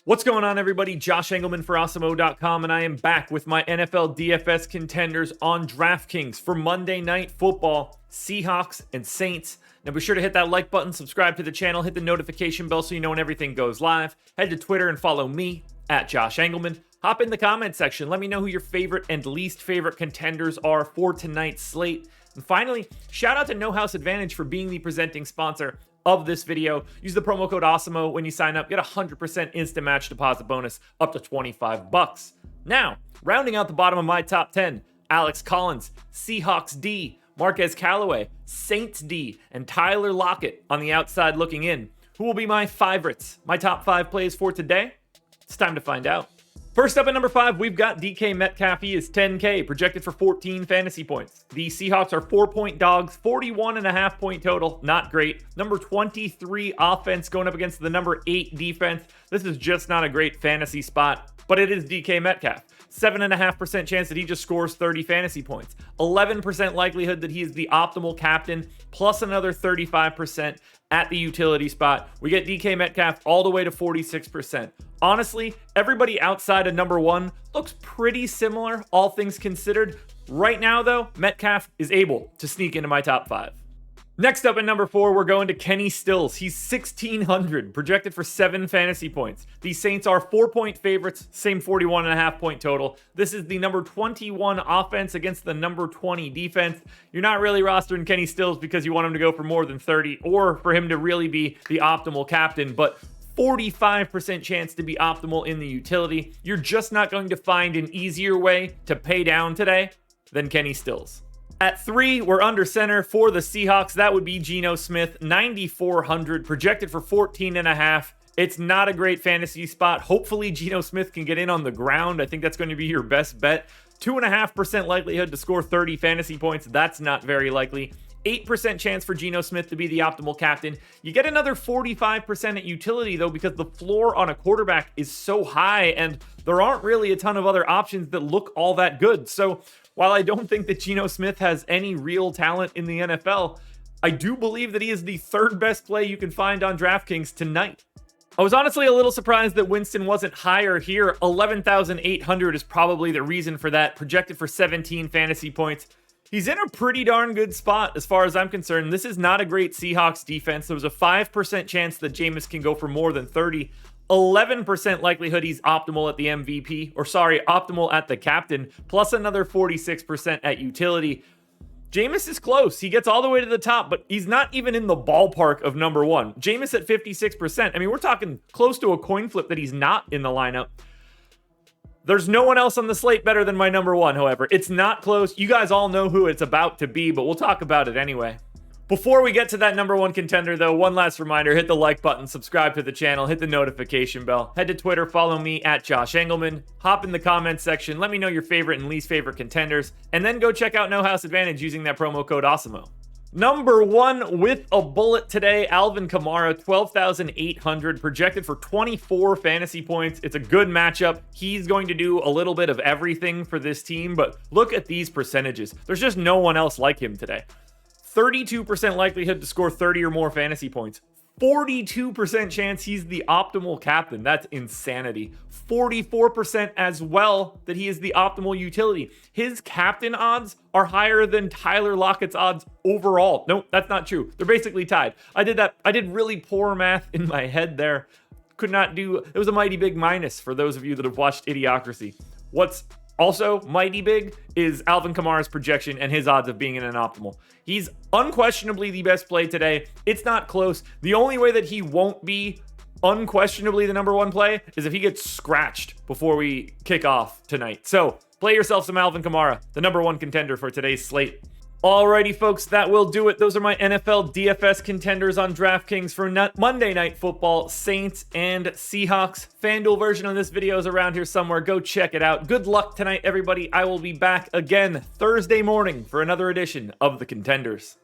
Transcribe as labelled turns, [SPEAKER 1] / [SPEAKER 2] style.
[SPEAKER 1] What's going on, everybody? Josh Engleman for Awesemo.com, and I am back with my NFL DFS contenders on DraftKings for Monday Night Football, Seahawks and Saints. Now be sure to hit that like button, subscribe to the channel, hit the notification bell so you know when everything goes live. Head to Twitter and follow me at Josh Engleman. Hop in the comment section. Let me know who your favorite and least favorite contenders are for tonight's slate. And finally, shout out to No House Advantage for being the presenting sponsor of this video. Use the promo code Awesemo when you sign up. Get a 100% instant match deposit bonus up to $25. Now, rounding out the bottom of my top 10, Alex Collins, Seahawks D, Marquez Callaway, Saints D, and Tyler Lockett on the outside looking in. Who will be my favorites? My top 5 plays for today? It's time to find out. First up at number 5, we've got DK Metcalf. He is 10K, projected for 14 fantasy points. The Seahawks are 4-point dogs, 41.5 point total. Not great. Number 23 offense going up against the number 8 defense. This is just not a great fantasy spot, but it is DK Metcalf. 7.5% chance that he just scores 30 fantasy points. 11% likelihood that he is the optimal captain, plus another 35% at the utility spot. We get DK Metcalf all the way to 46%. Honestly, everybody outside of number 1 looks pretty similar, all things considered. Right now, though, Metcalf is able to sneak into my top 5. Next up at number 4, we're going to Kenny Stills. He's 1,600, projected for 7 fantasy points. The Saints are 4-point favorites, same 41.5 point total. This is the number 21 offense against the number 20 defense. You're not really rostering Kenny Stills because you want him to go for more than 30 or for him to really be the optimal captain, but 45% chance to be optimal in the utility. You're just not going to find an easier way to pay down today than Kenny Stills. At 3, we're under center for the Seahawks. That would be Geno Smith, 9,400, projected for 14.5. It's not a great fantasy spot. Hopefully, Geno Smith can get in on the ground. I think that's going to be your best bet. 2.5% likelihood to score 30 fantasy points. That's not very likely. 8% chance for Geno Smith to be the optimal captain. You get another 45% at utility, though, because the floor on a quarterback is so high, and there aren't really a ton of other options that look all that good. So while I don't think that Geno Smith has any real talent in the NFL, I do believe that he is the 3rd best play you can find on DraftKings tonight. I was honestly a little surprised that Winston wasn't higher here. 11,800 is probably the reason for that, projected for 17 fantasy points. He's in a pretty darn good spot as far as I'm concerned. This is not a great Seahawks defense. There was a 5% chance that Jameis can go for more than 30. 11% likelihood he's optimal at the MVP, optimal at the captain, plus another 46% at utility. Jameis is close. He gets all the way to the top, but he's not even in the ballpark of number 1. Jameis at 56%. I mean, we're talking close to a coin flip that he's not in the lineup. There's no one else on the slate better than my number 1, however. It's not close. You guys all know who it's about to be, but we'll talk about it anyway. Before we get to that number 1 contender, though, one last reminder, hit the like button, subscribe to the channel, hit the notification bell, head to Twitter, follow me at Josh Engleman, hop in the comments section, let me know your favorite and least favorite contenders, and then go check out No House Advantage using that promo code Awesemo. Number 1 with a bullet today, Alvin Kamara, 12,800, projected for 24 fantasy points. It's a good matchup. He's going to do a little bit of everything for this team, but look at these percentages. There's just no one else like him today. 32% likelihood to score 30 or more fantasy points. 42% chance he's the optimal captain. That's insanity. 44% as well that he is the optimal utility. His captain odds are higher than Tyler Lockett's odds overall. No, that's not true. They're basically tied. I did really poor math in my head there. Could not do, it was a mighty big minus for those of you that have watched Idiocracy. What's also mighty big is Alvin Kamara's projection and his odds of being in an optimal. He's unquestionably the best play today. It's not close. The only way that he won't be unquestionably the number 1 play is if he gets scratched before we kick off tonight. So play yourself some Alvin Kamara, the number 1 contender for today's slate. Alrighty, folks, that will do it. Those are my NFL DFS contenders on DraftKings for Monday Night Football, Saints and Seahawks. FanDuel version of this video is around here somewhere. Go check it out. Good luck tonight, everybody. I will be back again Thursday morning for another edition of The Contenders.